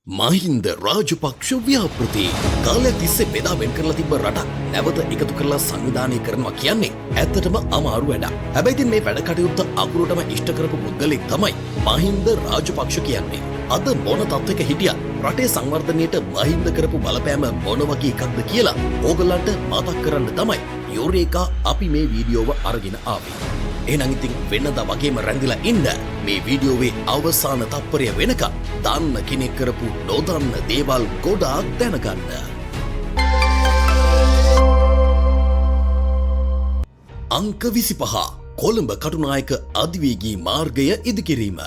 මහින්ද රාජපක්ෂ ව්‍යාපෘති කාලයක් තිස්සේ බෙදා වෙන් කරලා තිබ්බ රටක් නැවත එකතු කරලා සංවිධානය කරනවා කියන්නේ ඇත්තටම අමාරු වැඩක්. හැබැයි ඉතින් මේ වැඩ කටයුත්ත අකුරටම ඉෂ්ට කරපු පුද්ගලෙක් තමයි මහින්ද රාජපක්ෂ කියන්නේ. අද මොන තත්ත්වයක හිටියත් රටේ සංවර්ධනයට මහින්ද කරපු බලපෑම මොන වගේ එකක්ද කියලා ඕගොල්ලන්ට මතක් කරන්න තමයි යෝරේකා අපි මේ වීඩියෝව අරගෙන ආවේ. එහෙනම් ඉතින් වෙනදා වගේම රැඳිලා ඉන්න මේ වීඩියෝවේ අවසාන තත්පරය වෙනකම් දන්න කෙනෙක් කරපු නොදන්න දේවල් ගොඩාක් දැනගන්න. අංක 25 කොළඹ කටුනායක අධිවේගී මාර්ගය ඉදිකිරීම.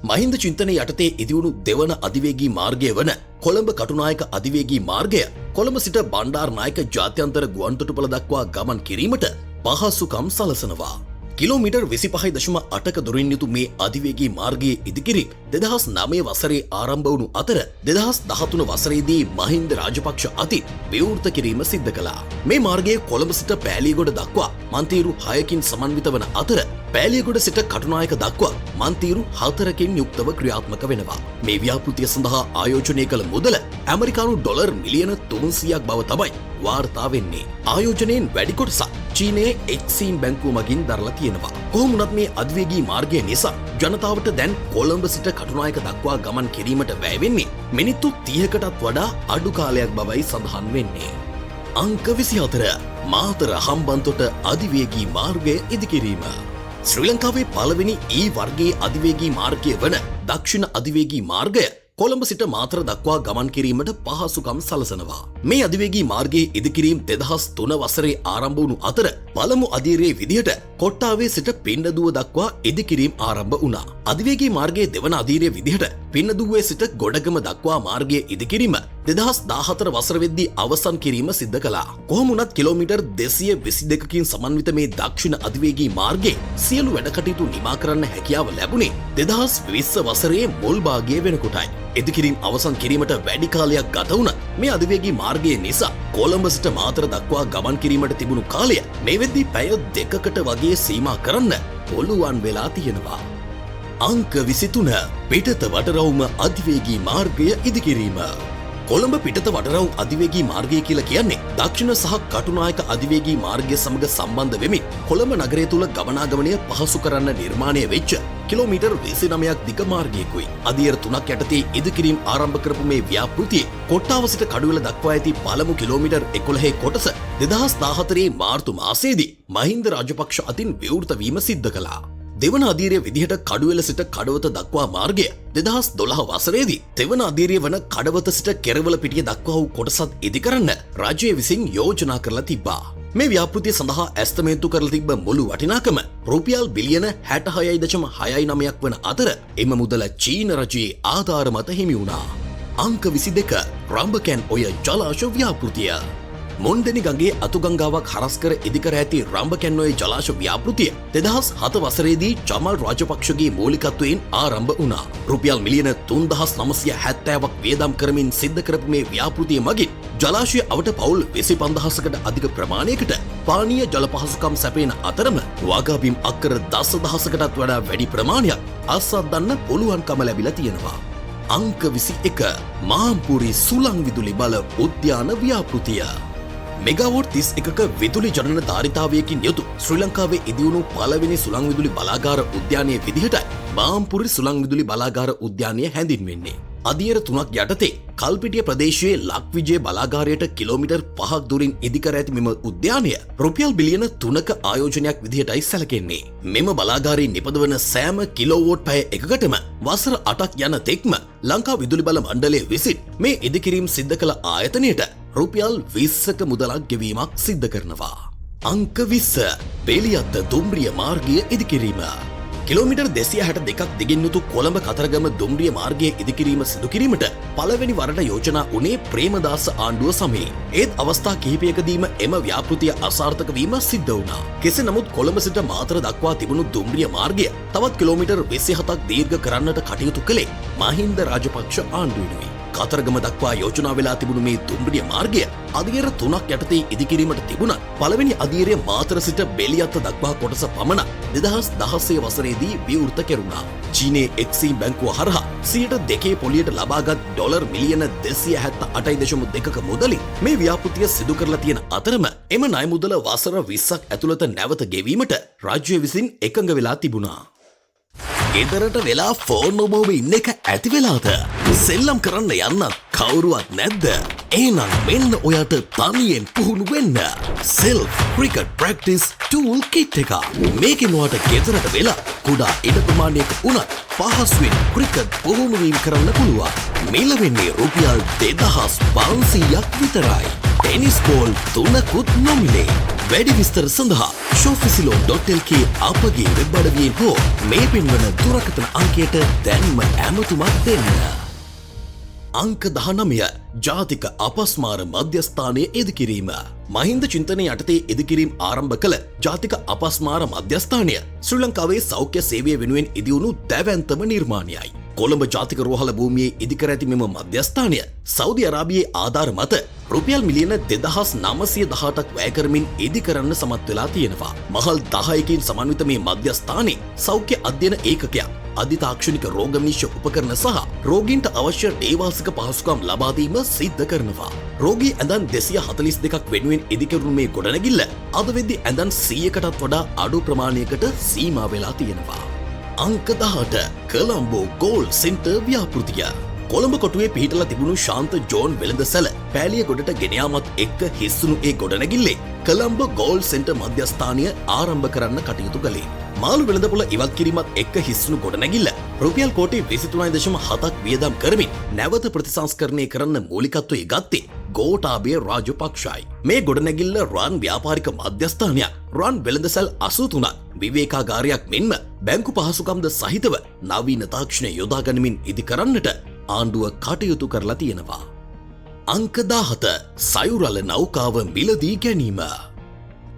මහින්ද චින්තනයේ යටතේ ඉදිවුණු දෙවන අධිවේගී මාර්ගය වන කොළඹ කටුනායක අධිවේගී මාර්ගය කොළඹ සිට බණ්ඩාරනායක ජාත්‍යන්තර ගුවන්තොටුපළ දක්වා ගමන් කිරීමට පහසුකම් සලසනවා. කිලෝමීටර් 25.8ක දුරින් යුතු මේ අධිවේගී මාර්ගයේ ඉදිකිරීම 2009 වසරේ ආරම්භ වුණු අතර 2013 වසරේදී මහින්ද රාජපක්ෂ අතින් විවෘත කිරීම සිද්ධ කළා. මේ මාර්ගයේ කොළඹ සිට පෑලියගොඩ දක්වා මන්තිරු 6කින් සමන්විත වන අතර පෑලියගොඩ සිට කටුනායක දක්වා මන්තිරු 4කින් යුක්තව ක්‍රියාත්මක වෙනවා. මේ ව්‍යාපෘතිය සඳහා ආයෝජනය කළ මුදල ඇමරිකානු ඩොලර් මිලියන 300ක් බව තමයි වාර්තා වෙන්නේ. ආයෝජනයෙන් වැඩි කොටසක් චීනයේ එක්සීම් බැංකුව මගින් දරලා තියෙනවා. කොහොම වුණත් මේ අධිවේගී මාර්ගය නිසා ජනතාවට දැන් කොළඹ සිට කටුනායක දක්වා ගමන් කිරීමට වැය වෙන්නේ මිනිත්තු 30කටත් වඩා අඩු කාලයක් බවයි සඳහන් වෙන්නේ. අංක 24 මාතර හම්බන්තොට අධිවේගී මාර්ගය ඉදිකිරීම. ශ්‍රී ලංකාවේ පළවෙනි E වර්ගයේ අධිවේගී මාර්ගය වන දක්ෂිණ අධිවේගී මාර්ගය කොළඹ සිට මාතර දක්වා ගමන් කිරීමට පහසුකම් සලසනවා. මේ අධිවේගී මාර්ගයේ ඉදිකිරීම 2003 වසරේ ආරම්භ වුණු අතර පළමු අධීරයේ විදිහට කොට්ටාවේ සිට පින්නදුව දක්වා ඉදිකිරීම ආරම්භ වුණා. අධිවේගී මාර්ගයේ දෙවන අධීරයේ විදිහට පින්නදුවේ සිට ගොඩගම දක්වා මාර්ගයේ ඉදිකිරීම 2014 වසර වෙද්දී අවසන් කිරීම සිද්ධ කළා. කොහොම වුණත් කිලෝමීටර් 222කින් සමන්විත මේ දක්ෂිණ අධිවේගී මාර්ගයේ සියලු වැඩ කටයුතු නිමා කරන්න හැකියාව ලැබුණේ 2020 වසරේ මුල් භාගයේ වෙනකොටයි. ඉදිකිරීම අවසන් කිරීමට වැඩි කාලයක් ගත වුණත් මේ අධිවේගී මාර්ගය නිසා කොළඹ සිට මාතර දක්වා ගමන් කිරීමට තිබුණු කාලය මේ වෙද්දී පැය 2කට වගේ සීමා කරන්න පුළුවන් වෙලා තියෙනවා. අංක 23 පිටත වටරවුම අධිවේගී මාර්ගය ඉදිකිරීම. කොළඹ පිටත වටරවුම් අධිවේගී මාර්ගය කියලා කියන්නේ දක්ෂිණ සහ කටුනායක අධිවේගී මාර්ගය සමග සම්බන්ධ වෙමින් කොළඹ නගරය තුල ගමනාගමනය පහසු කරන්න නිර්මාණය වෙච්ච කිලෝමීටර් 29ක් දිග මාර්ගයකුයි. අධීර 3ක් යටතේ ඉදිකිරීම ආරම්භ කරපු මේ ව්‍යාපෘතියේ කොට්ටාව සිට කඩුවෙල දක්වා ඇති පළමු කිලෝමීටර් 11 කොටස 2014 මාර්තු මාසයේදී මහින්ද රාජපක්ෂ අතින් විවෘත වීම සිද්ධ කළා. දෙවන අධීරයේ විදිහට කඩුවෙල සිට කඩවත දක්වා මාර්ගය 2012 වසරේදී තෙවන අධීරය වන කඩවත සිට කෙරවල පිටිය දක්වා වූ කොටසත් ඉදිකරන්න රාජ්‍ය විසින් යෝජනා කරලා තිබ්බා. මේ ව්‍යාපෘතිය සඳහා ඇස්තමේන්තු කරලා තිබ්බ මුළු වටිනාකම රුපියල් බිලියන 66.69ක් වන අතර එම මුදල චීන රජයේ ආධාර මත හිමි වුණා. අංක 22 රම්බකැන් ඔය ජලාශ ව්‍යාපෘතිය. මොන්දෙනි ගඟේ අතුගංගාවක් හරස් කර ඉදිකර ඇති රම්බකැන්නොය ජලාශ ව්‍යාපෘතිය 2007 වසරේදී චමල් රාජපක්ෂගේ මූලිකත්වයෙන් ආරම්භ වුණා. රුපියල් මිලියන 3970ක් වියදම් කරමින් සිද්ධ කරපු මේ ව්‍යාපෘතිය මගින් ජලාශය අවට පවුල් 25000කට අධික ප්‍රමාණයකට පානීය ජල පහසුකම් සැපයන අතරම වාගාබිම් අක්කර දසදහසකටත් වඩා වැඩි ප්‍රමාණයක් අස්වද්දන්න පුළුවන්කම ලැබිලා තියෙනවා. අංක 21 මාම්පුරි සුළං විදුලි බල උද්‍යාන ව්‍යාපෘතිය. මෙගාවොට් 31ක විදුලි ජනන ධාරිතාවයකින් යුතු ශ්‍රී ලංකාවේ ඉදිවුණු පළවෙනි සුළං විදුලි බලාගාර උද්‍යානයේ විදිහටයි මාම්පුරි සුළං විදුලි බලාගාර උද්‍යානය හැඳින්වෙන්නේ. අධීර 3ක් යටතේ කල්පිටිය ප්‍රදේශයේ ලක්විජය බලාගාරයට කිලෝමීටර් 5ක් දුරින් ඉදිකර ඇති මෙම උද්‍යානය රුපියල් බිලියන 3ක ආයෝජනයක් විදිහටයි සැලකෙන්නේ. මෙම බලාගාරයේ නිපදවන සෑම කිලෝවෝට් පැය එකකටම වසර 8ක් යන තෙක්ම ලංකා විදුලි බල මණ්ඩලය විසින් මේ ඉදිකිරීම සිද්ධ කළ ආයතනයට රුපියල් 20ක මුදලක් ගෙවීමක් සිද්ධ කරනවා. අංක 20 බෙලියත්ත දුම්රිය මාර්ගය ඉදිකිරීම. කිලෝමීටර් 262ක් දිගින් යුතු කොළඹ කතරගම දුම්රිය මාර්ගයේ ඉදිකිරීම සිදු කිරීමට පළවෙනි වරට යෝජනා වුණේ ප්‍රේමදාස ආණ්ඩුව සමයේ. ඒත් අවස්ථා කිහිපයකදීම එම ව්‍යාපෘතිය අසාර්ථක වීම සිද්ධ වුණා. කෙසේ නමුත් කොළඹ සිට මාතර දක්වා තිබුණු දුම්රිය මාර්ගය තවත් කිලෝමීටර් 27ක් දීර්ඝ කරන්නට කටයුතු කළේ මහින්ද රාජපක්ෂ ආණ්ඩුවනුයි. කතරගම දක්වා යෝජනා වෙලා තිබුණු මේ දුම්රිය මාර්ගය අදියර 3ක් යටතේ ඉදිකිරීමට තිබුණත් පළවෙනි අදියරය මාතර සිට බෙලියත්ත දක්වා කොටස පමණ 2016 වසරේදී විවෘත කෙරුණා. චීනයේ එක්සීම් බැංකුව හරහා 2% පොලියට ලබාගත් ඩොලර් මිලියන 278.2ක මුදලින් මේ ව්‍යාපෘතිය සිදු කරලා තියෙන අතරම එම ණය මුදල වසර 20ක් ඇතුළත නැවත ගෙවීමට රාජ්‍ය විසින් එකඟ වෙලා තිබුණා. ගෙදරට වෙලා ෆෝන් ඔබව ඉන්න එක ඇති වෙලාද? සෙල්ලම් කරන්න යන්නත් කවුරුවත් නැද්ද? එහෙනම් මෙන්න ඔයාට තනියෙන් පුහුණු වෙන්න self cricket practice tool kit එක. මේකෙන් ඔයාට ගෙදරට වෙලා කුඩා ඉඩ ප්‍රමාණයක උනත් පහසුවෙන් ක්‍රිකට් පුහුණු වීම කරන්න පුළුවන්. මිල වෙන්නේ රුපියල් 2500ක් විතරයි. ටෙනිස් බෝල් 3කුත් නොමිලේ. වැඩි විස්තර සඳහා showfacilo.lk අපගේ වෙබ් අඩවියෙන් හෝ මේ පෙන්වන දුරකථන අංකයට දැන්ම ඇමතුමක් දෙන්න. අංක 19 ජාතික අපස්මාර මධ්‍යස්ථානය ඉදිකිරීම. මහින්ද චින්තනය යටතේ ඉදිකිරීම් ආරම්භ කළ ජාතික අපස්මාර මධ්‍යස්ථානය ශ්‍රී ලංකාවේ සෞඛ්‍ය සේවය වෙනුවෙන් ඉදිවුණු දැවැන්තම නිර්මාණයයි. කොළඹ ජාතික රෝහල භූමියේ ඉදිකර ඇති මෙම මධ්‍යස්ථානය සෞදි අරාබියේ ආධාර මත රුපියල් මිලියන 2918ක් වැය කරමින් ඉදිකරන්න සමත් වෙලා තියෙනවා. මහල් 10කින් සමන්විත මේ මධ්‍යස්ථානයේ සෞඛ්‍ය අධ්‍යයන ඒකකයක්, අධිතාක්ෂණික රෝග විනිශ්චය උපකරණ සහ රෝගීන්ට අවශ්‍ය දේවාසික පහසුකම් ලබා දීම සිද්ධ කරනවා. රෝගී ඇඳන් 242ක් වෙනුවෙන් ඉදිකරුණු මේ ගොඩනැගිල්ල අද වෙද්දී ඇඳන් 100කටත් වඩා අඩු ප්‍රමාණයකට සීමා වෙලා තියෙනවා. අංක 18 කොළඹ ගෝල් සෙන්ටර් ව්‍යාපෘතිය. කොළඹ කොටුවේ පිහිටලා තිබුණු ශාන්ත ජෝන් වෙළඳසැල පෑලිය ගොඩට ගෙන යාමත් එක්ක හිස්සුණු ඒ ගොඩනැගිල්ලේ කොළඹ ගෝල් සෙන්ටර් මධ්‍යස්ථානය ආරම්භ කරන්න කටයුතු කළේ. මාළු වෙළඳපොළ ඉවත් කිරීමත් එක්ක හිස්සුණු ගොඩනැගිල්ල රුපියල් කෝටි 23.7ක් වියදම් කරමින් නැවත ප්‍රතිසංස්කරණය කරන්න මූලිකත්වයේ ගත්තේ ගෝඨාභය රාජපක්ෂයි. මේ ගොඩනැගිල්ල රන් ව්‍යාපාරික මධ්‍යස්ථානයක්, රන් වෙළඳසැල් 83ක්, විවේකාගාරයක් මෙන්ම බැංකු පහසුකම්ද සහිතව නවීන තාක්ෂණය යොදා ගනිමින් ඉදි කරන්නට ආණ්ඩුව කටයුතු කරලා තියෙනවා. අංක 17 සයුරල නෞකාව මිලදී ගැනීම.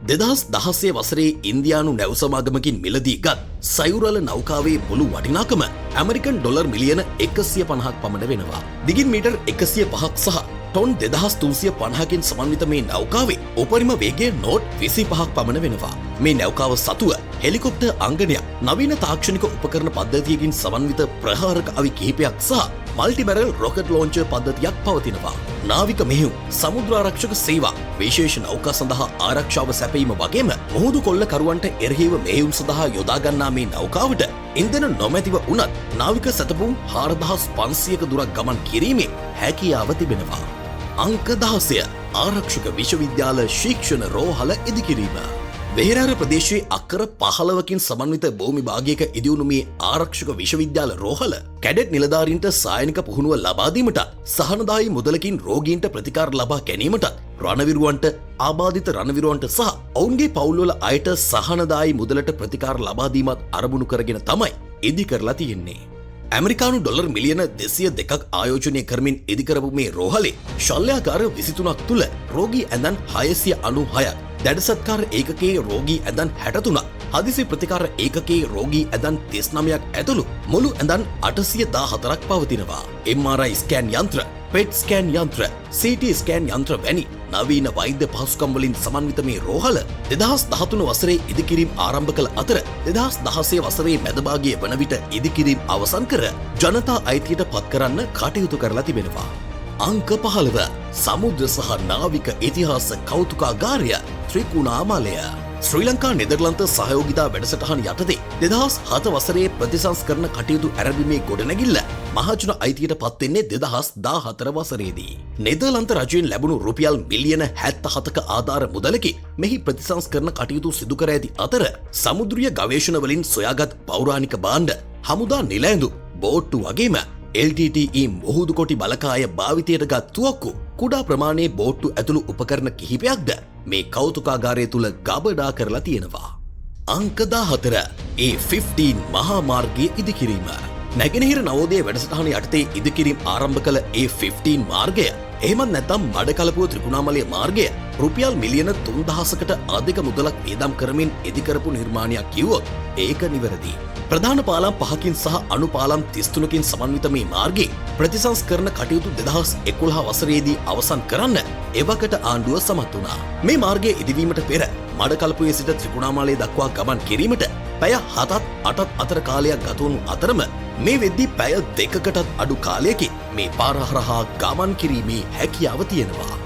2016 වසරේ ඉන්දියානු නැව් සමාගමකින් මිලදී ගත් සයුරල නෞකාවේ මුළු වටිනාකම ඇමරිකන් ඩොලර් මිලියන 150ක් පමණ වෙනවා. දිගින් මීටර් 105ක් සහ ටොන් 2350කින් සමන්විත මේ නෞකාවේ උපරිම වේගය නෝට් 25ක් පමණ වෙනවා. මේ නෞකාව සතුව හෙලිකොප්ටර් අංගනයක්, නවීන තාක්ෂණික උපකරණ පද්ධතියකින් සමන්විත ප්‍රහාරක අවි කිහිපයක් සහ මල්ටි බැරල් රොකට් ලෝන්චර් පද්ධතියක් පවතිනවා. නාවික මෙහෙයුම්, සමුද්‍ර ආරක්ෂක සේවා, විශේෂ නෞකා සඳහා ආරක්ෂාව සැපයීම වගේම මුහුදු කොල්ලකරුවන්ට එරෙහිව මෙහෙයුම් සඳහා යොදා ගන්නා මේ නෞකාවට ඉන්ධන නොමැතිව වුණත් නාවික සැතපුම් 4500ක දුරක් ගමන් කිරීමේ හැකියාව තිබෙනවා. අංක 16 ආරක්ෂක විශ්වවිද්‍යාල ශික්ෂණ රෝහල ඉදිකිරීම. වෙහෙරාර ප්‍රදේශයේ අක්කර 15කින් සමන්විත භූමි භාගයක ඉදිවුණු මේ ආරක්ෂක විශ්වවිද්‍යාල රෝහල කැඩට් නිලධාරීන්ට සායනික පුහුණුව ලබා දීමට, සහනදායී මුදලකින් රෝගීන්ට ප්‍රතිකාර ලබා ගැනීමට, රණවිරුවන්ට, ආබාධිත රණවිරුවන්ට සහ ඔවුන්ගේ පවුල්වල අයට සහනදායී මුදලට ප්‍රතිකාර ලබා දීමත් අරමුණු කරගෙන තමයි ඉදි කරලා තියෙන්නේ. ඇමරිකානු ඩොලර් මිලියන 202ක් ආයෝජනය කරමින් ඉදිකරපු මේ රෝහලේ ශල්‍යාකාර 23ක් තුල රෝගී ඇඳන් 696ක්, දැඩසත්කාර ඒකකයේ රෝගී ඇඳන් 63ක්, හදිසි ප්‍රතිකාර ඒකකයේ රෝගී ඇඳන් 39ක් ඇතුළු මුළු ඇඳන් 814ක් පවතිනවා. MRI ස්කෑන් යන්ත්‍ර, PET ස්කෑන් යන්ත්‍ර, CT ස්කෑන් යන්ත්‍ර වැනි නවීන වෛද්‍ය පහසුකම් වලින් සමන්විත මේ රෝහල 2013 වසරේ ඉදිකිරීම ආරම්භ කළ අතර 2016 වසරේ මැදභාගයේ වන විට ඉදිකිරීම අවසන් කර ජනතා අයිතියට පත් කරන්න කටයුතු කරලා තිබෙනවා. අංක 15 සමුද්‍ර සහ නාවික ඉතිහාස කෞතුකාගාරය ත්‍රිකුණාමලය. ශ්‍රී ලංකා නෙදර්ලන්ත සහයෝගිතා වැඩසටහන යටතේ 2007 වසරේ ප්‍රතිසංස්කරණ කටයුතු ආරම්භීමේ ගොඩනැගිල්ල මහජන අයිතියට පත් වෙන්නේ 2014 වසරේදී. නෙදර්ලන්ත රජයෙන් ලැබුණු රුපියල් මිලියන 77ක ආධාර මුදලකින් මෙහි ප්‍රතිසංස්කරණ කටයුතු සිදු කර ඇති අතර සමුද්‍රීය ගවේෂණ වලින් සොයාගත් පෞරාණික භාණ්ඩ, හමුදා නිලැඳු, බෝට්ටු වගේම LTTE මුහුදු කොටි බලකාය භාවිතයට ගත් තුවක්කු, කුඩා ප්‍රමාණයේ බෝට්ටු ඇතුළු උපකරණ කිහිපයක්ද මේ කෞතුකාගාරය තුල ගබඩා කරලා තියෙනවා. අංක 14 A15 මහා මාර්ගයේ ඉදිකිරීම. නැගෙනහිර නවෝදය වැඩසටහන යටතේ ඉදිකිරීම ආරම්භ කළ A15 මාර්ගය එහෙමත් නැත්නම් මඩකලපුව ත්‍රිකුණාමලය මාර්ගය රුපියල් මිලියන 3000කට අධික මුදලක් වියදම් කරමින් ඉදිකරපු නිර්මාණයක් කිව්වොත් ඒක නිවැරදි. ප්‍රධාන පාලම් 5කින් සහ අණු පාලම් 33කින් සමන්විත මේ මාර්ගයේ ප්‍රතිසංස්කරණ කටයුතු 2011 වසරේදී අවසන් කරන්න එවකට ආණ්ඩුව සමත් වුණා. මේ මාර්ගය ඉදිවීමට පෙර මඩකලපුවේ සිට ත්‍රිකුණාමලය දක්වා ගමන් කිරීමට පැය 7-8 අතර කාලයක් ගත වුණු අතරම මේ වෙද්දී පැය 2කටත් අඩු කාලයකින් මේ පාර හරහා ගමන් කිරීමේ හැකියාව තියෙනවා.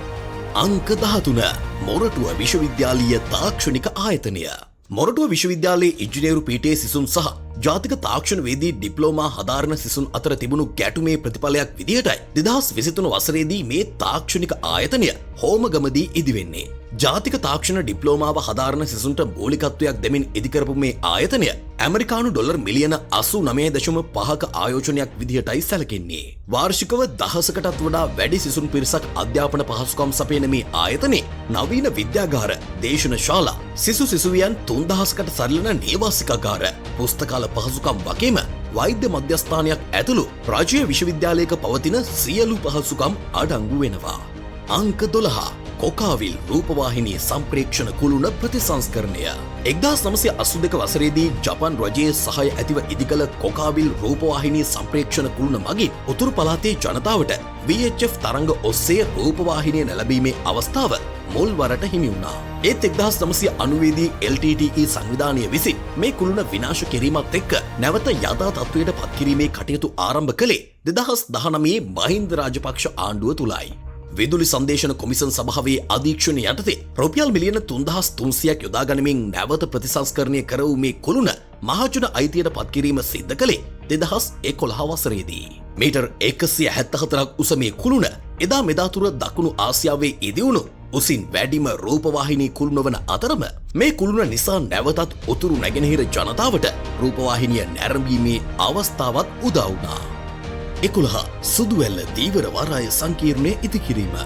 අංක 13 මොරටුව විශ්වවිද්‍යාලීය තාක්ෂණික ආයතනය. මොරටුව විශ්වවිද්‍යාලයේ ඉංජිනේරු පීඨයේ සිසුන් සහ ජාතික තාක්ෂණ වේදී ඩිප්ලෝමා හදාරන සිසුන් අතර තිබුණු ගැටුමේ ප්‍රතිඵලයක් විදිහටයි 2023 වසරේදී මේ තාක්ෂණික ආයතනය හෝමගමදී ඉදිවෙන්නේ. ජාතික තාක්ෂණ ඩිප්ලෝමාව හදාරන සිසුන්ට මූලිකත්වයක් දෙමින් ඉදිකරපු මේ ආයතනය ඇමරිකානු ඩොලර් මිලියන 89.5ක ආයෝජනයක් විදිහටයි සැලකෙන්නේ. වාර්ෂිකව 1000කටත් වඩා වැඩි සිසුන් පිරිසක් අධ්‍යාපන පහසුකම් සපයන මේ ආයතනයේ නවීන විද්‍යාගාර, දේශන ශාලා, සිසු සිසුවියන් 3000කට සරිලන නේවාසිකාගාර, පුස්තකාල පහසුකම් වගේම වෛද්‍ය මධ්‍යස්ථානයක් ඇතුළු රාජ්‍ය විශ්වවිද්‍යාලයක පවතින සියලු පහසුකම් අඩංගු වෙනවා. අංක 12 කොකාවිල් රූපවාහිනී සම්ප්‍රේක්ෂණ කුළුණ ප්‍රතිසංස්කරණය. 1982 වසරේදී ජපන් රජයේ සහාය ඇතිව ඉදිකළ කොකාවිල් රූපවාහිනී සම්ප්‍රේක්ෂණ කුළුණ මගින් උතුරු පළාතේ ජනතාවට VHF තරංග ඔස්සේ රූපවාහිනිය නැලබීමේ අවස්ථාව මුල් වරට හිමි වුණා. ඒත් 1990දී LTTE සංවිධානය විසින් මේ කුළුණ විනාශ කිරීමත් එක්ක නැවත යථා තත්ත්වයට පත් කිරීමේ කටයුතු ආරම්භ කළේ 2019 මහින්ද රාජපක්ෂ ආණ්ඩුව තුලයි. විදුලි සංදේශන කොමිසම් සභාවේ අධීක්ෂණය යටතේ රුපියල් මිලියන 3300ක් යොදා ගනිමින් නැවත ප්‍රතිසංස්කරණය කර වූ මේ කුළුණ මහජන අයිතියට පත් කිරීම සිද්ධ කළේ 2011 වසරේදී. මීටර් 174ක් උස මේ කුළුණ එදා මෙදා තුර දකුණු ආසියාවේ ඉදිවුණු උසින් වැඩිම රූපවාහිනී කුළුණ වන අතරම මේ කුළුණ නිසා නැවතත් උතුරු නැගෙනහිර ජනතාවට රූපවාහිනිය නැරඹීමේ අවස්ථාවක් උදා වුණා. 11 සුදුවැල්ල දීවර වරාය සංකීර්ණය ඉදිකිරීම.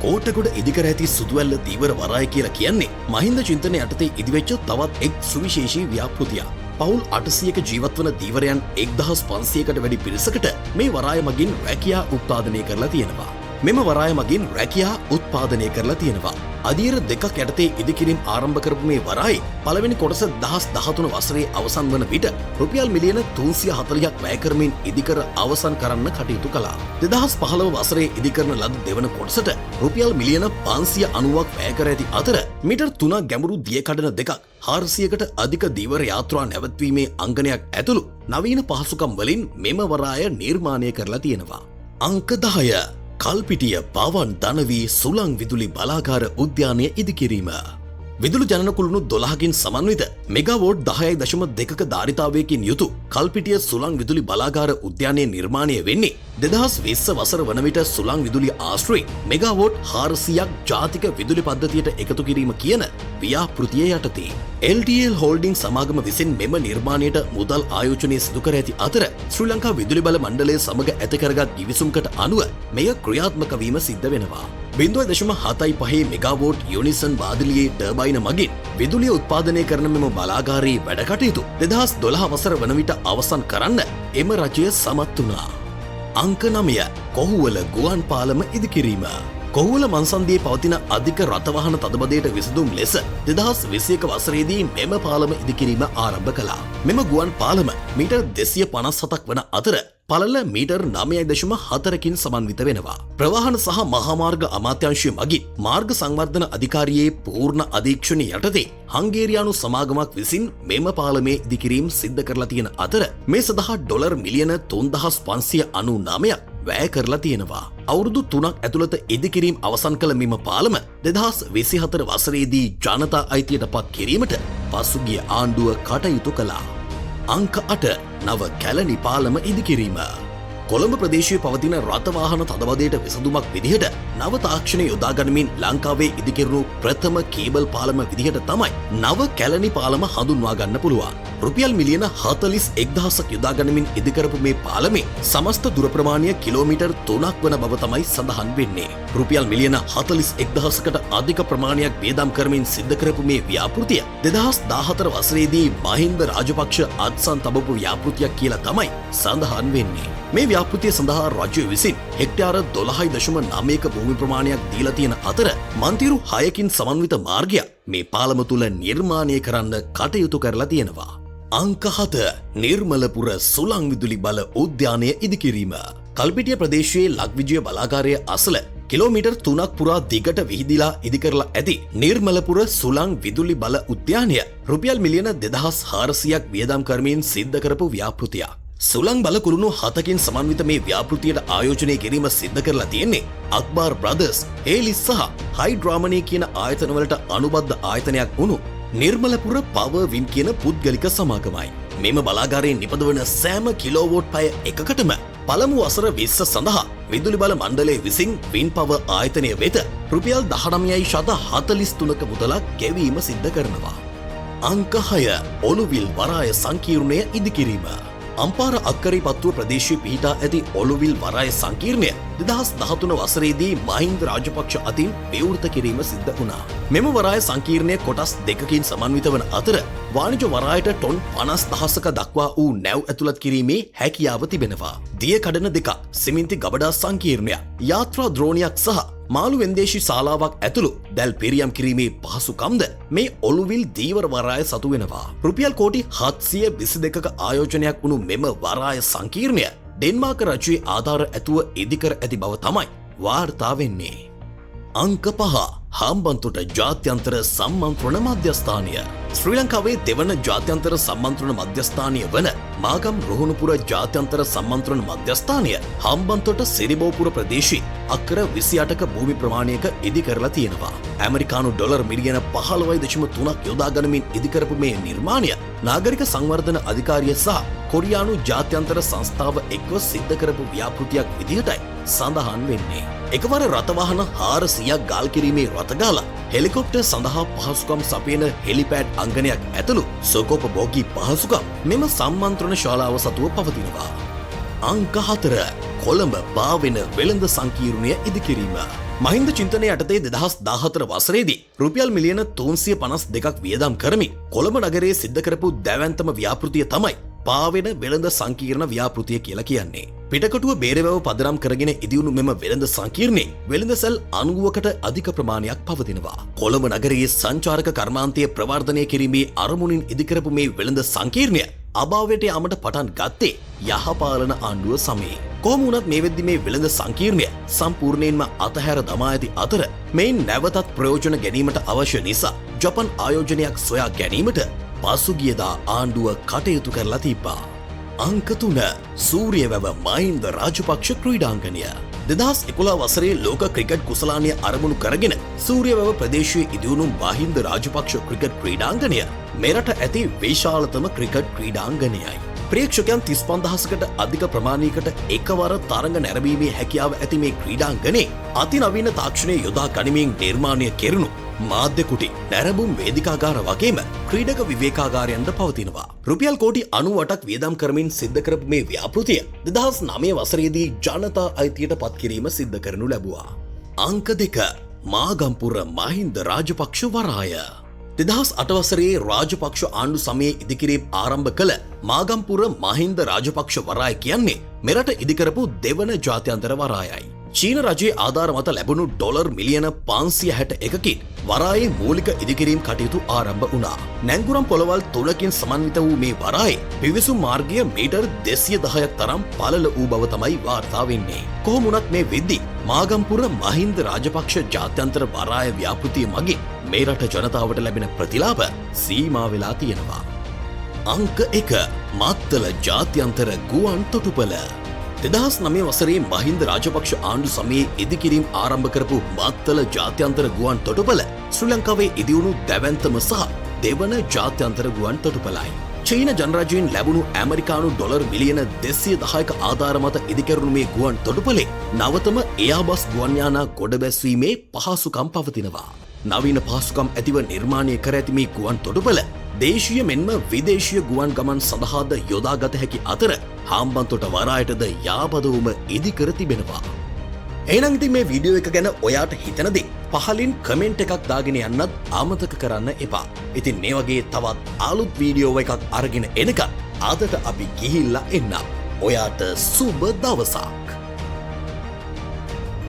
කෝටගොඩ ඉදිකර ඇති සුදුවැල්ල දීවර වරාය කියලා කියන්නේ මහින්ද චින්තනය යටතේ ඉදිවෙච්ච තවත් එක් සුවිශේෂී ව්‍යාපෘතියක්. පවුල් 800ක ජීවත්වන දීවරයන් 1500කට වැඩි පිරිසකට මේ වරාය මගින් රැකියා උත්පාදනය කරලා තියෙනවා. මෙම වරාය මගින් රැකියා උත්පාදනය කරලා තියෙනවා. අධීර දෙකක් යටතේ ඉදිකිරීම ආරම්භ කරපු මේ වරායේ පළවෙනි කොටස 2013 වසරේ අවසන් වන විට රුපියල් මිලියන 340ක් වැය කරමින් ඉදිකර අවසන් කරන්න කටයුතු කළා. 2015 වසරේ ඉදිකරන ලද දෙවන කොටසට රුපියල් මිලියන 590ක් වැය කර ඇති අතර මීටර් 3 ගැඹුරු දිය කඩන දෙකක් 400කට අධික දීවර යාත්‍රා නැවැත්වීමේ අංගනයක් ඇතුළු නවීන පහසුකම් වලින් මෙම වරාය නිර්මාණය කරලා තියෙනවා. අංක 10 කල්පිටිය පවන් දනවී සුළං විදුලි බලාගාර උද්‍යානය ඉදිකිරීම. විදුලි ජනන කුළුණු 12කින් සමන්විත මෙගාවෝට් 10.2ක ධාරිතාවයකින් යුතු කල්පිටිය සුළං විදුලි බලාගාර උද්‍යානය නිර්මාණය වෙන්නේ 2020 වසර වන විට සුළං විදුලි ආශ්‍රයෙන් මෙගාවෝට් 400ක් ජාතික විදුලි පද්ධතියට එකතු කිරීම කියන ව්‍යාපෘතිය යටතේ. LTL හෝල්ඩිං සමාගම විසින් මෙම නිර්මාණයට මුදල් ආයෝජනය සිදු කර ඇති අතර ශ්‍රී ලංකා විදුලි බල මණ්ඩලය සමග ඇති කරගත් ගිවිසුමකට අනුව මෙය ක්‍රියාත්මක වීම සිද්ධ වෙනවා. 0.75 මෙගාවෝට් යුනිසන් වාදලියේ ටර්බයින මගින් විදුලිය උත්පාදනය කරන මෙම බලාගාරයේ වැඩ කටයුතු 2012 වසර වන විට අවසන් කරන්න එම රජය සමත් වුණා. අංක 9 කොහුවල ගුවන් පාලම ඉදිකිරීම. කොහුවල මන්සන්දියේ පවතින අධික රථවාහන තදබදයට විසඳුම් ලෙස 2021 වසරේදී මෙම පාලම ඉදිකිරීම ආරම්භ කළා. මෙම ගුවන් පාලම මීටර් 257ක් වන අතර පළල මීටර් 9.4කින් සමන්විත වෙනවා. ප්‍රවාහන සහ මහාමාර්ග අමාත්‍යාංශය මගින් මාර්ග සංවර්ධන අධිකාරියේ පූර්ණ අධීක්ෂණය යටතේ හංගේරියානු සමාගමක් විසින් මෙම පාලමේ ඉදිකිරීම සිද්ධ කරලා තියෙන අතර මේ සඳහා ඩොලර් මිලියන 3599ක් වැය කරලා තියෙනවා. අවුරුදු 3ක් ඇතුළත ඉදිකිරීම අවසන් කළ මෙම පාලම 2024 වසරේදී ජනතා අයිතියට පත් කිරීමට පසුගිය ආණ්ඩුව කටයුතු කළා. අංක 8 නව කැලණි පාලම ඉදිකිරීම. කොළඹ ප්‍රදේශයේ පවතින රථවාහන තදබදයට විසඳුමක් විදිහට නව තාක්ෂණය යොදා ගනිමින් ලංකාවේ ඉදිකිරුණු ප්‍රථම කේබල් පාලම විදිහට තමයි නව කැලණි පාලම හඳුන්වා ගන්න පුළුවන්. රුපියල් මිලියන 41,000ක් යොදා ගනිමින් ඉදිකරපු මේ පාලමේ සමස්ත දුර ප්‍රමාණය කිලෝමීටර් 3ක් වන බව තමයි සඳහන් වෙන්නේ. රුපියල් මිලියන 41,000කට අධික ප්‍රමාණයක් වියදම් කරමින් සිද්ධ කරපු මේ ව්‍යාපෘතිය 2014 වසරේදී මහින්ද රාජපක්ෂ අත්සන් තබපු ව්‍යාපෘතියක් කියලා තමයි සඳහන් වෙන්නේ. මේ ව්‍යාපෘතිය සඳහා රජය විසින් හෙක්ටයාර 12.9ක භූමි ප්‍රමාණයක් දීලා තියෙන අතර මන්තිරු 6කින් සමන්විත මාර්ගයක් මේ පාලම තුල නිර්මාණය කරන්න කටයුතු කරලා තියෙනවා. අංක 7 නිර්මලපුර සුළං විදුලි බල උද්‍යානය ඉදිකිරීම. කල්පිටිය ප්‍රදේශයේ ලක්විජය බලාගාරය අසල කිලෝමීටර් 3ක් පුරා දිගට විහිදිලා ඉදිකරලා ඇති නිර්මලපුර සුළං විදුලි බල උද්‍යානය රුපියල් මිලියන 2400ක් වියදම් කරමින් සිද්ධ කරපු ව්‍යාපෘතියක්. සුළං බල කුළුණු 7කින් සමන්විත මේ ව්‍යාපෘතියට ආයෝජනය කිරීම සිද්ධ කරලා තියෙන්නේ අක්බාර් බ්‍රදර්ස්, ඒලිස් සහ හයිඩ්‍රාමනී කියන ආයතනවලට අනුබද්ධ ආයතනයක් වුණු නිර්මලපුර පවර් වින් කියන පුද්ගලික සමාගමයි. මෙම බලාගාරයෙන් නිපදවන සෑම කිලෝවෝට් පැය එකකටම පළමු වසර 20 සඳහා විදුලි බල මණ්ඩලය විසින් වින් පවර් ආයතනය වෙත රුපියල් 19.43ක මුදලක් ගෙවීම සිද්ධ කරනවා. අංක 6 ඔළුවිල් වරාය සංකීර්ණය ඉදිකිරීම. අම්පාර අක්කරිපත්තුව ප්‍රදේශයේ පිහිටා ඇති ඔළුවිල් වරාය සංකීර්ණය 2013 වසරේදී මහින්ද රාජපක්ෂ අතින් විවෘත කිරීම සිද්ධ වුණා. මෙම වරාය සංකීර්ණය කොටස් දෙකකින් සමන්විත වන අතර වාණිජ වරායට ටොන් 50,000ක දක්වා වූ නැව් ඇතුළත් කිරීමේ හැකියාව තිබෙනවා. දිය කඩන දෙක, සිමෙන්ති ගබඩා සංකීර්ණයක්, යාත්‍රා ද්‍රෝණයක් සහ මාළු වෙන්දේශි ශාලාවක් ඇතුළු දැල් පිරියම් කිරීමේ පහසුකම්ද මේ ඔළුවිල් දීවර වරාය සතු වෙනවා. රුපියල් කෝටි 722ක ආයෝජනයක් වුණු මෙම වරාය සංකීර්ණය ඩෙන්මාර්ක රජයේ ආධාර ඇතුව ඉදිකර ඇති බව තමයි වාර්තා වෙන්නේ. අංක 5 හම්බන්තොට ජාත්‍යන්තර සම්මන්ත්‍රණ මධ්‍යස්ථානය. ශ්‍රී ලංකාවේ දෙවන ජාත්‍යන්තර සම්මන්ත්‍රණ මධ්‍යස්ථානය වන මාගම් රුහුණුපුර ජාත්‍යන්තර සම්මන්ත්‍රණ මධ්‍යස්ථානය හම්බන්තොට සිරිබෝපුර ප්‍රදේශයේ අක්කර 28ක භූමි ප්‍රමාණයක ඉදිකරලා තියෙනවා. ඇමරිකානු ඩොලර් මිලියන 15.3ක් යොදා ගනිමින් ඉදිකරපු මේ නිර්මාණය නාගරික සංවර්ධන අධිකාරිය සහ කොරියානු ජාත්‍යන්තර සංස්ථාව එක්ව සිද්ධ කරපු ව්‍යාපෘතියක් විදිහටයි සඳහන් වෙන්නේ. එකවර රථවාහන 400ක් ගාල් කිරීමේ රථගාලා හෙලිකොප්ටර් සඳහා පහසුකම් සපයන හෙලිපෑඩ් අංගනයක් ඇතුළු සෝකෝපභෝගී පහසුකම් මෙම සම්මන්ත්‍රණ ශාලාව සතුව පවතිනවා. අංක 4 කොළඹ පාවෙන වෙළඳ සංකීර්ණය ඉදිකිරීම. මහින්ද චින්තනය යටතේ 2014 වසරේදී රුපියල් මිලියන 352ක් වියදම් කරමින් කොළඹ නගරයේ සිද්ධ කරපු දැවැන්තම ව්‍යාපෘතිය තමයි පාවෙන වෙළඳ සංකීර්ණ ව්‍යාපෘතිය කියලා කියන්නේ. පිටකටුව බේරවැව පදනම් කරගෙන ඉදිවුණු මෙම වෙළඳ සංකීර්ණයේ වෙළඳ සැල් 90කට අධික ප්‍රමාණයක් පවතිනවා. කොළඹ නගරයේ සංචාරක කර්මාන්තය ප්‍රවර්ධනය කිරීමේ අරමුණින් ඉදිකරපු මේ වෙළඳ සංකීර්ණය අභාවයට යාමට පටන් ගත්තේ යහපාලන ආණ්ඩුව සමයේ. කොහොම වුණත් මේ වෙද්දි මේ වෙළඳ සංකීර්ණය සම්පූර්ණයෙන්ම අතහැර දමා ඇති අතර මේන් නැවතත් ප්‍රයෝජන ගැනීමට අවශ්‍ය නිසා ජපන් ආයෝජනයක් සොයා ගැනීමට පසුගියදා ආණ්ඩුව කටයුතු කරලා තිබ්බා. අංක 3 සූරියවැව මහින්ද රාජපක්ෂ ක්‍රීඩාංගණය. 2011 වසරේ ලෝක ක්‍රිකට් කුසලානය අරමුණු කරගෙන සූරියවැව ප්‍රදේශයේ ඉදිවුණු මහින්ද රාජපක්ෂ ක්‍රිකට් ක්‍රීඩාංගණය මෙරට ඇති විශාලතම ක්‍රිකට් ක්‍රීඩාංගණයයි. ප්‍රේක්ෂකයන් 35,000කට අධික ප්‍රමාණයකට එකවර තරඟ නැරඹීමේ හැකියාව ඇති මේ ක්‍රීඩාංගණේ අතිනවීන තාක්ෂණය යොදා ගනිමින් නිර්මාණය කෙරුණු මාධ්‍ය කුටි, නැරඹුම් වේදිකාගාර වගේම ක්‍රීඩක විවේකාගාරයන්ද පවතිනවා. රුපියල් කෝටි 98ක් වියදම් කරමින් සිද්ධ කරපු මේ ව්‍යාපෘතිය 2009 වසරේදී ජනතා අයිතියට පත් කිරීම සිද්ධ කරනු ලැබුවා. අංක 2 මාගම්පුර මහින්ද රාජපක්ෂ වරාය. 2008 වසරේ රාජපක්ෂ ආණ්ඩු සමයේ ඉදිකිරීම ආරම්භ කළ මාගම්පුර මහින්ද රාජපක්ෂ වරාය කියන්නේ මෙරට ඉදිකරපු දෙවන ජාත්‍යන්තර වරායයි. චීන රජයේ ආධාර මත ලැබුණු ඩොලර් මිලියන 561කින් වරායේ මූලික ඉදිකිරීම් කටයුතු ආරම්භ වුණා. නැංගුරම් පොළවල් 3කින් සමන්විත වූ මේ වරායේ පිවිසුම් මාර්ගය මීටර් 210ක් තරම් පළල වූ බව තමයි වාර්තා වෙන්නේ. කොහොම වුණත් මේ වෙද්දී මාගම්පුර මහින්ද රාජපක්ෂ ජාත්‍යන්තර වරාය ව්‍යාපෘතිය මගින් මේ රට ජනතාවට ලැබෙන ප්‍රතිලාභ සීමා වෙලා තියෙනවා. අංක 1 මත්තල ජාත්‍යන්තර ගුවන් තොටුපළ. 2009 වසරේ මහින්ද රාජපක්ෂ ආණ්ඩු සමයේ ඉදිකිරීම් ආරම්භ කරපු මත්තල ජාත්‍යන්තර ගුවන් තොටුපළ ශ්‍රී ලංකාවේ ඉදිවුණු දැවැන්තම සහ දෙවන ජාත්‍යන්තර ගුවන් තොටුපළයි. චීන ජනරජයෙන් ලැබුණු ඇමරිකානු ඩොලර් මිලියන 210ක ආධාර මත ඉදිකරුණු මේ ගුවන් තොටුපළේ නවතම එයාබස් ගුවන් යානා ගොඩබැස්වීමේ පහසුකම් පවතිනවා. නවීන පහසුකම් ඇතිව නිර්මාණය කර ඇති මේ ගුවන් තොටුපළ දේශීය මෙන්ම විදේශීය ගුවන් ගමන් සඳහාද යොදාගත හැකි අතර හම්බන්තොට වරායටද යාපදවුම ඉදිකර තිබෙනවා. එහෙනම් ඉතින් මේ වීඩියෝ එක ගැන ඔයාට හිතන දේ පහලින් කමෙන්ට් එකක් දාගෙන යන්නත් අමතක කරන්න එපා. ඉතින් මේ වගේ තවත් අලුත් වීඩියෝ එකක් අරගෙන එනකන් අදට අපි ගිහිල්ලා එන්නම්. ඔයාට සුබ දවසක්.